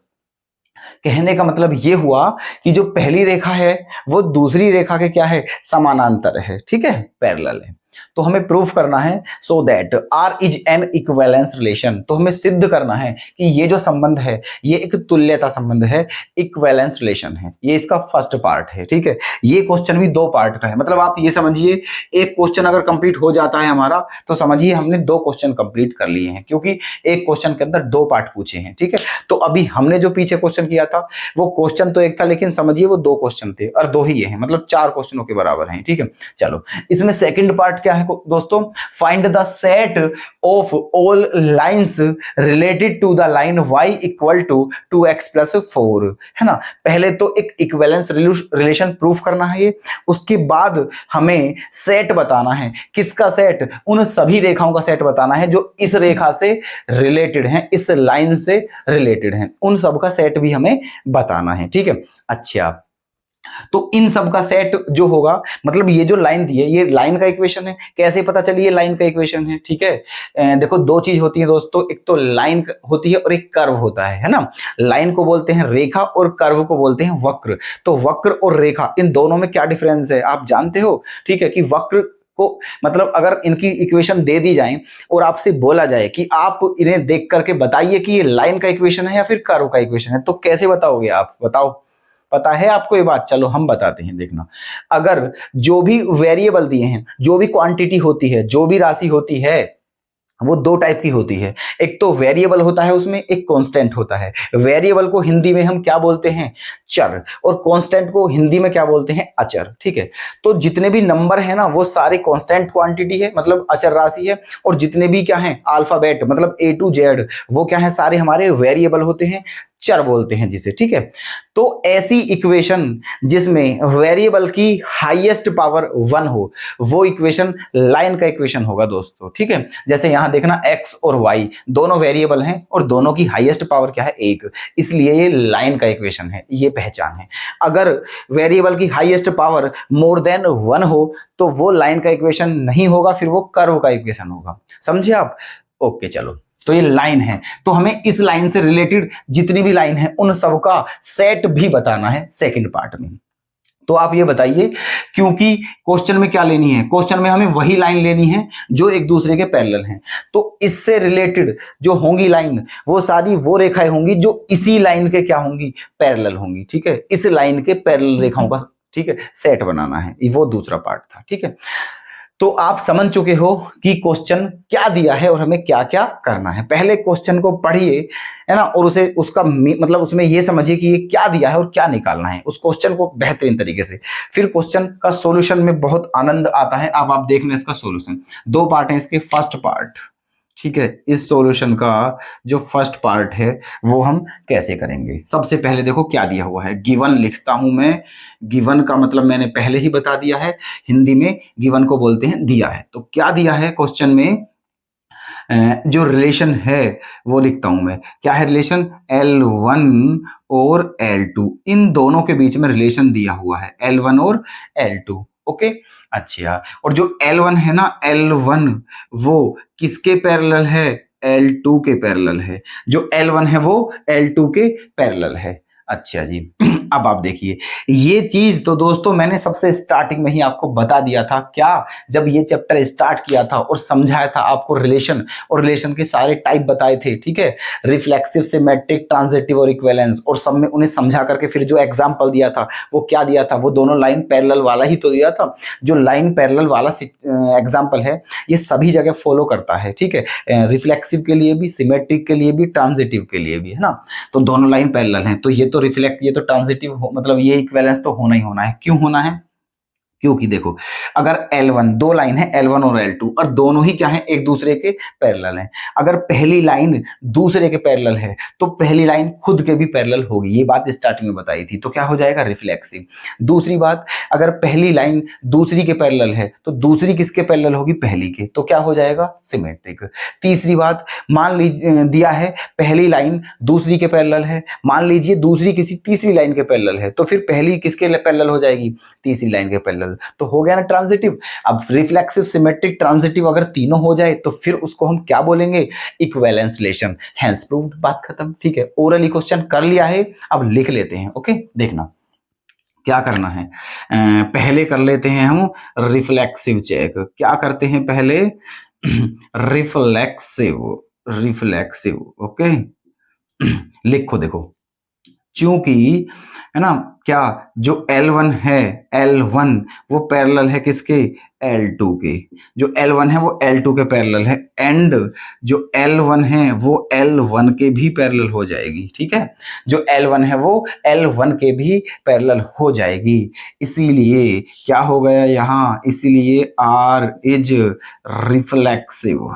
कहने का मतलब ये हुआ कि जो पहली रेखा है वो दूसरी रेखा के क्या है, समानांतर है, ठीक है, पैरेलल है। तो हमें प्रूफ करना है so that R is an equivalence relation. तो हमें सिद्ध करना है कि ये जो संबंध है ये एक तुल्यता संबंध है, इक्विवेलेंस रिलेशन है। ये इसका फर्स्ट पार्ट है, ठीक है। ये क्वेश्चन भी 2 पार्ट का है, मतलब आप ये समझिए एक क्वेश्चन अगर कंप्लीट हो जाता है हमारा तो समझिए हमने 2 क्वेश्चन कंप्लीट कर लिए हैं, क्योंकि एक क्वेश्चन के अंदर 2 पार्ट पूछे हैं, ठीक है। तो अभी हमने जो पीछे क्वेश्चन किया था वो क्वेश्चन तो एक था, लेकिन समझिए वो 2 क्वेश्चन थे और 2 ही ये हैं, मतलब 4 क्वेश्चनों के बराबर हैं, ठीक है। चलो इसमें सेकंड पार्ट क्या है दोस्तों, find the set of all lines related to the line y equal to 2x plus 4, है ना। पहले तो एक इक्विवेलेंस रिलेशन प्रूफ करना है ये, उसके बाद हमें सेट बताना है। किसका सेट, उन सभी रेखाओं का सेट बताना है जो इस रेखा से रिलेटेड हैं, इस लाइन से रिलेटेड हैं, उन सब का सेट भी हमें बताना है, ठीक है। अच्छा तो इन सब का सेट जो होगा, मतलब ये जो लाइन दी है ये लाइन का इक्वेशन है। कैसे पता चली ये लाइन का इक्वेशन है? ठीक है, देखो दो चीज होती है दोस्तों, एक तो लाइन होती है और एक कर्व होता है ना। लाइन को बोलते हैं रेखा और कर्व को बोलते हैं वक्र। तो वक्र और रेखा इन दोनों में क्या डिफरेंस है आप जानते हो? ठीक है, कि वक्र को मतलब अगर इनकी इक्वेशन दे दी जाए और आपसे बोला जाए कि आप इन्हें देख करके बताइए कि ये लाइन का इक्वेशन है या फिर कर्व का इक्वेशन है, तो कैसे बताओगे आप? बताओ, पता है आपको ये बात? चलो हम बताते हैं, देखना। अगर जो भी वेरिएबल दिए हैं, जो भी क्वांटिटी होती है, जो भी राशि होती है, वो दो टाइप की होती है। एक तो वेरिएबल होता है, उसमें एक कांस्टेंट होता है। वेरिएबल को हिंदी में हम क्या बोलते हैं? चर। और कांस्टेंट को हिंदी में क्या बोलते हैं? अचर। ठीक है, तो जितने भी नंबर है ना वो सारे कांस्टेंट क्वांटिटी है, मतलब अचर राशि है। और जितने भी क्या है अल्फाबेट, मतलब A to Z, वो क्या है? सारे हमारे वेरिएबल होते हैं, चर बोलते हैं जिसे। ठीक है, तो ऐसी इक्वेशन जिसमें वेरिएबल की हाईएस्ट पावर 1 हो, वो इक्वेशन लाइन का इक्वेशन होगा दोस्तों। ठीक है, जैसे यहां देखना x और y दोनों वेरिएबल हैं और दोनों की हाईएस्ट पावर क्या है? 1, इसलिए ये लाइन का इक्वेशन है, ये पहचान है। अगर वेरिएबल की हाईएस्ट पावर मोर देन 1 हो तो वो लाइन का इक्वेशन नहीं होगा, फिर वो कर्व का इक्वेशन होगा। समझे आप? ओके, चलो, तो ये लाइन है, तो हमें इस लाइन से रिलेटेड जितनी भी लाइन है उन सबका सेट भी बताना है सेकंड पार्ट में। तो आप ये बताइए, क्योंकि क्वेश्चन में क्या लेनी है? क्वेश्चन में हमें वही लाइन लेनी है जो एक दूसरे के पैरेलल हैं। तो इससे रिलेटेड जो होंगी लाइन, वो सारी वो रेखाएं होंगी जो इसी लाइन के क्या होंगी? पैरेलल होंगी। ठीक है, इस लाइन के पैरेलल रेखाओं का, ठीक है, सेट बनाना है, वो दूसरा पार्ट था। ठीक है, तो आप समझ चुके हो कि क्वेश्चन क्या दिया है और हमें क्या क्या करना है। पहले क्वेश्चन को पढ़िए, है ना, और उसे उसका मतलब उसमें ये समझिए कि ये क्या दिया है और क्या निकालना है, उस क्वेश्चन को बेहतरीन तरीके से। फिर क्वेश्चन का सॉल्यूशन में बहुत आनंद आता है। अब आप देख लें इसका सॉल्यूशन। दो पार्ट है इसके। फर्स्ट पार्ट, ठीक है, इस सॉल्यूशन का जो फर्स्ट पार्ट है वो हम कैसे करेंगे? सबसे पहले देखो क्या दिया हुआ है। गिवन लिखता हूं मैं। गिवन का मतलब मैंने पहले ही बता दिया है, हिंदी में गिवन को बोलते हैं दिया है। तो क्या दिया है क्वेश्चन में? जो रिलेशन है वो लिखता हूं मैं। क्या है रिलेशन? L1 और L2, इन दोनों के बीच में रिलेशन दिया हुआ है, L1 और L2। ओके, अच्छा, और जो L1 है ना, L1 वो किसके पैरेलल है? L2 के पैरेलल है। जो L1 है वो L2 के पैरेलल है। अच्छा जी, अब आप देखिए, ये चीज तो दोस्तों मैंने सबसे स्टार्टिंग में ही आपको बता दिया था। क्या? जब ये चैप्टर स्टार्ट किया था और समझाया था आपको रिलेशन, और रिलेशन के सारे टाइप बताए थे। ठीक है, रिफ्लेक्सिव, सिमेट्रिक, ट्रांजिटिव और इक्विवेलेंस, और सब में उन्हें समझा करके फिर जो एग्जांपल दिया था वो क्या दिया था? वो दोनों लाइन पैरेलल वाला ही तो दिया था। जो लाइन पैरेलल वाला एग्जाम्पल है ये सभी जगह फॉलो करता है। ठीक है, रिफ्लेक्सिव के लिए भी, सिमेट्रिक के लिए भी, ट्रांजिटिव के लिए भी, है ना। तो दोनों लाइन पैरेलल हैं, तो ये तो रिफ्लेक्ट, ये तो ट्रांजिटिव, मतलब ये इक्विवेलेंस तो होना ही होना है। क्यों होना है? क्योंकि देखो, अगर L1, दो लाइन है L1 और L2, और दोनों ही क्या है? एक दूसरे के पैरेलल हैं। अगर पहली लाइन दूसरे के पैरेलल है तो पहली लाइन खुद के भी पैरेलल होगी। ये बात स्टार्टिंग में बताई थी, तो क्या हो जाएगा? रिफ्लेक्सिव। दूसरी बात, अगर पहली लाइन दूसरी के पैरेलल है तो दूसरी किसके पैरेलल होगी? पहली के, तो क्या हो जाएगा? सिमेट्रिक। तीसरी बात, मान लीजिए दिया है पहली लाइन दूसरी के पैरेलल है, मान लीजिए दूसरी किसी तीसरी लाइन के पैरेलल है, तो फिर पहली किसके पैरेलल हो जाएगी? तीसरी लाइन के पैरेलल। तो हो गया ना ट्रांजिटिव। अब रिफ्लेक्सिव, सिमेट्रिक, ट्रांजिटिव अगर तीनों हो जाए तो फिर उसको हम क्या बोलेंगे? Equivalence relation. हेंस प्रूव्ड, बात खत्म। ठीक है, ओरली क्वेश्चन कर लिया है, अब लिख लेते हैं। ओके, देखना क्या करना है। पहले कर लेते हैं हम रिफ्लेक्सिव चेक। क्या करते हैं पहले? Reflexive, reflexive. ओके, लिखो, देखो, चूंकि, है ना, क्या जो L1 है, L1 वो पैरेलल है किसके? L2 के। जो L1 है वो L2 के पैरेलल है, एंड जो L1 है वो L1 के भी पैरेलल हो जाएगी। ठीक है, जो L1 है वो L1 के भी पैरेलल हो जाएगी। इसीलिए क्या हो गया यहाँ? इसीलिए R is reflexive,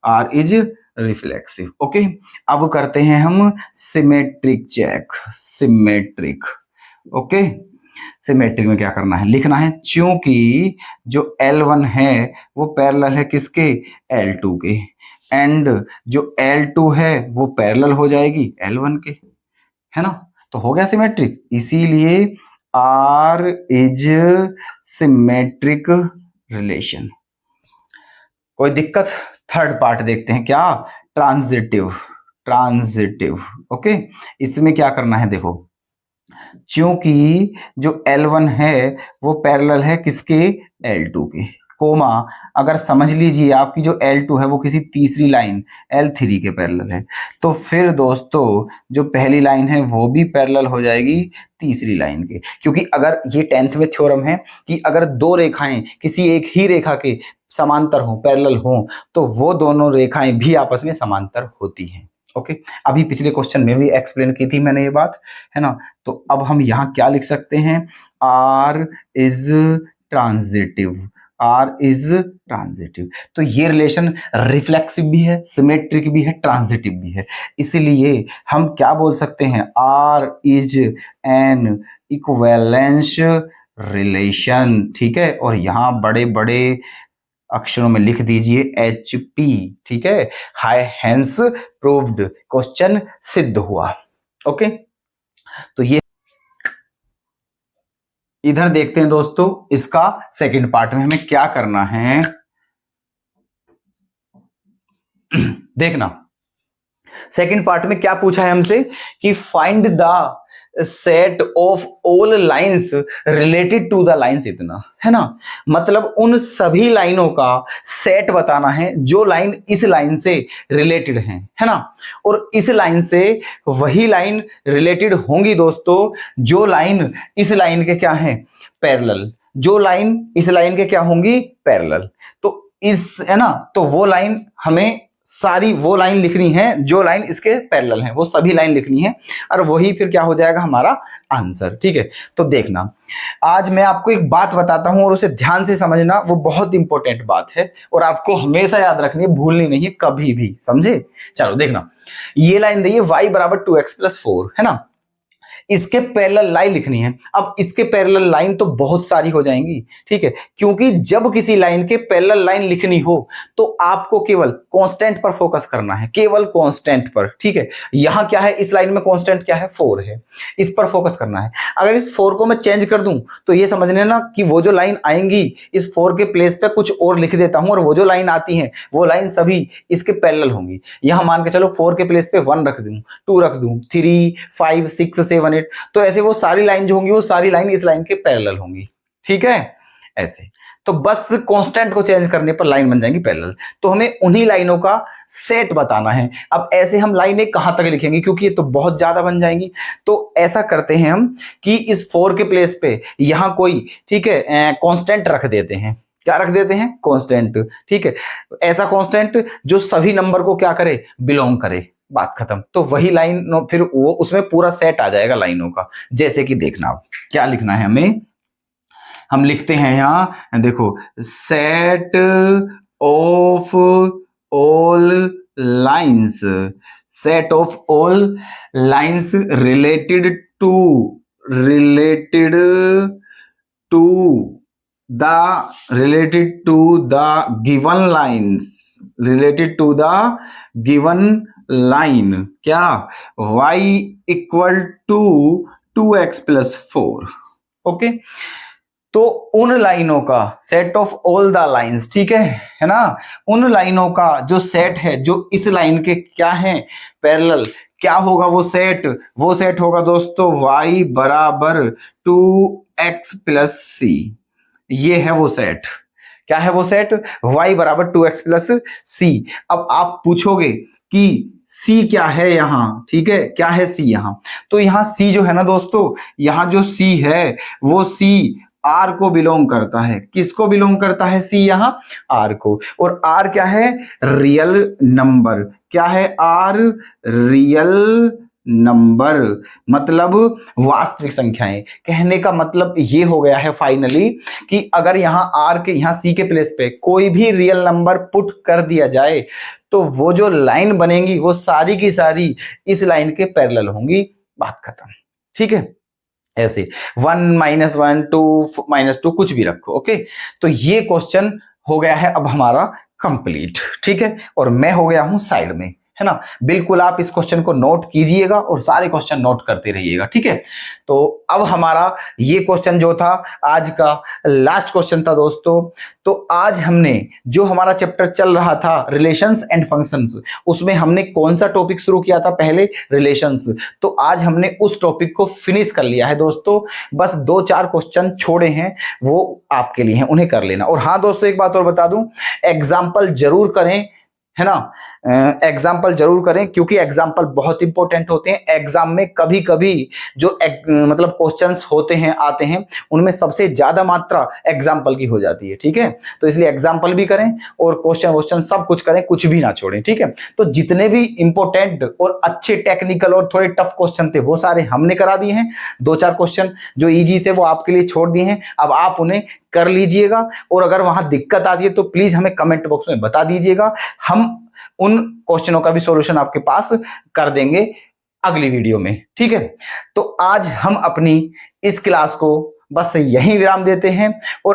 R is reflexive. Okay, अब करते हैं हम symmetric check. Symmetric, okay, symmetric में क्या करना है? लिखना है चूंकि जो L1 है वो पैरेलल है किसके? L2 के, एंड जो L2 है वो पैरेलल हो जाएगी L1 के, है ना। तो हो गया सिमेट्रिक। इसीलिए आर इज सिमेट्रिक रिलेशन। कोई दिक्कत? थर्ड पार्ट देखते हैं, क्या? ट्रांजिटिव। Transitive, okay. इसमें क्या करना है, देखो, क्योंकि जो L1 है वो पैरेलल है किसके? L2 के, कोमा अगर समझ लीजिए आपकी जो L2 है वो किसी तीसरी लाइन L3 के पैरेलल है, तो फिर दोस्तों जो पहली लाइन है वो भी पैरेलल हो जाएगी तीसरी लाइन के। क्योंकि अगर ये 10th में थ्योरम है कि अगर दो रेखाएं किसी एक ही रेखा के समांतर हो, पैरेलल हो, तो वो दोनों रेखाएं भी आपस में समांतर होती हैं। ओके, अभी पिछले क्वेश्चन में भी एक्सप्लेन की थी मैंने ये बात, है ना। तो अब हम यहाँ क्या लिख सकते हैं? R is transitive. R is transitive. तो ये रिलेशन रिफ्लेक्सिव भी है, सिमेट्रिक भी है, ट्रांजिटिव भी है। इसलिए हम क्या बोल सकते हैं? R is an equivalence relation, ठीक है। और यहाँ बड़े बड़े अक्षरों में लिख दीजिए HP, ठीक है। हाई हेंस प्रूव्ड, क्वेश्चन सिद्ध हुआ। ओके, तो ये इधर देखते हैं दोस्तों, इसका सेकंड पार्ट में हमें क्या करना है। देखना, सेकंड पार्ट में क्या पूछा है हमसे कि find the set of all lines related to the lines, इतना है ना। मतलब उन सभी लाइनों का सेट बताना है जो लाइन इस लाइन से रिलेटेड है ना। और इस लाइन से वही लाइन रिलेटेड होंगी दोस्तों जो लाइन इस लाइन के क्या है? पैरेलल। जो लाइन इस लाइन के क्या होंगी? पैरेलल। तो इस, है ना, तो वो लाइन हमें सारी वो लाइन लिखनी है जो लाइन इसके पैरेलल है, वो सभी लाइन लिखनी है, और वही फिर क्या हो जाएगा? हमारा आंसर, ठीक है। तो देखना, आज मैं आपको एक बात बताता हूं और उसे ध्यान से समझना, वो बहुत इंपॉर्टेंट बात है और आपको हमेशा याद रखनी है, भूलनी नहीं है कभी भी, समझे। चलो देखना, ये लाइन दी है y बराबर 2x+4, है ना। इसके पैरेलल लाइन लिखनी है। अब इसके पैरेलल लाइन तो बहुत सारी हो जाएंगी, ठीक है, क्योंकि जब किसी लाइन के पैरेलल लाइन लिखनी हो तो आपको केवल कांस्टेंट पर फोकस करना है, केवल कांस्टेंट पर, ठीक है। यहां क्या है? इस लाइन में कांस्टेंट क्या है? 4 है, इस पर फोकस करना है। अगर इस 4 को मैं चेंज कर दूं तो ये समझ लेना कि वो जो लाइन आएंगी इस 4 के प्लेस पे कुछ और लिख देता हूं, और वो जो लाइन आती है वो लाइन सभी इसके पैरेलल होंगी। यहां मान के चलो 4 के प्लेस पे 1 रख दूं, 2 रख दूं, 3, 5, 6, 7, 8, तो ऐसे वो सारी लाइन जो होंगी वो सारी लाइन इस लाइन के पैरेलल होंगी, ठीक है। ऐसे तो बस कांस्टेंट को चेंज करने पर लाइन बन जाएंगी पैरेलल। तो हमें उन्हीं लाइनों का सेट बताना है। अब ऐसे हम लाइनें कहां तक लिखेंगे, क्योंकि ये तो बहुत ज्यादा बन जाएंगी। तो ऐसा करते हैं हम कि इस 4 के प्लेस पे यहां कोई, ठीक है, कांस्टेंट रख देते हैं। क्या रख देते हैं? कांस्टेंट, ठीक है। ऐसा कांस्टेंट जो सभी नंबर को क्या करे? बिलोंग करे, बात खत्म। तो वही लाइन फिर वो उसमें पूरा सेट आ जाएगा लाइनों का। जैसे कि देखना, अब क्या लिखना है हमें, हम लिखते हैं यहां, देखो, set of all lines, set of all lines related to the given lines, related to the given line, क्या? y equal to 2x+4, okay. तो उन लाइनों का set of all the lines, ठीक है ना, उन लाइनों का जो सेट है जो इस लाइन के क्या है? पैरेलल। क्या होगा वो सेट? वो सेट होगा दोस्तों y बराबर 2x+c। ये है वो सेट। क्या है वो सेट? y बराबर 2x+c। अब आप पूछोगे कि c क्या है यहां, ठीक है, क्या है c यहां? तो यहां c जो है ना दोस्तों, यहां जो c है वो c R को बिलोंग करता है। किसको बिलोंग करता है c यहां? R को। और R क्या है? Real number. क्या है? R रियल नंबर, मतलब वास्तविक संख्याएं। कहने का मतलब ये हो गया है फाइनली कि अगर यहां R के, यहां C के प्लेस पे कोई भी रियल नंबर पुट कर दिया जाए तो वो जो लाइन बनेंगी वो सारी की सारी इस लाइन के पैरेलल होंगी, बात खत्म, ठीक है। ऐसे 1, -1, 2, -2 कुछ भी रखो, ओके। तो ये क्वेश्चन हो गया है अब हमारा कंप्लीट, ठीक है। और मैं हो गया हूं साइड में, है ना। बिल्कुल आप इस क्वेश्चन को नोट कीजिएगा और सारे क्वेश्चन नोट करते रहिएगा, ठीक है। तो अब हमारा ये क्वेश्चन जो था आज का लास्ट क्वेश्चन था दोस्तों। तो आज हमने जो हमारा चैप्टर चल रहा था रिलेशंस एंड फंक्शंस, उसमें हमने कौन सा टॉपिक शुरू किया था, पहले रिलेशंस। तो आज हमने उस टॉपिक को फिनिश कर लिया है दोस्तों। बस 2-4 क्वेश्चन छोड़े हैं, वो आपके लिए हैं, उन्हें कर लेना। और हाँ दोस्तों, एक बात और बता दूं, एग्जाम्पल जरूर करें, है ना। एग्जाम्पल जरूर करें क्योंकि एग्जाम्पल बहुत इंपॉर्टेंट होते हैं। एग्जाम में कभी कभी जो मतलब क्वेश्चंस होते हैं, आते हैं, उनमें सबसे ज्यादा मात्रा एग्जाम्पल की हो जाती है, ठीक है। तो इसलिए एग्जाम्पल भी करें और क्वेश्चन सब कुछ करें, कुछ भी ना छोड़ें, ठीक है। तो जितने भी इंपॉर्टेंट और अच्छे टेक्निकल और थोड़े टफ क्वेश्चन थे वो सारे हमने करा दिए हैं। 2-4 क्वेश्चन जो इजी थे वो आपके लिए छोड़ दिए हैं, अब आप उन्हें कर लीजिएगा। और अगर वहां दिक्कत आती है तो प्लीज हमें कमेंट बॉक्स में बता दीजिएगा, हम उन क्वेश्चनों का भी सॉल्यूशन आपके पास कर देंगे अगली वीडियो में, ठीक है। तो आज हम अपनी इस क्लास को बस यहीं विराम देते हैं और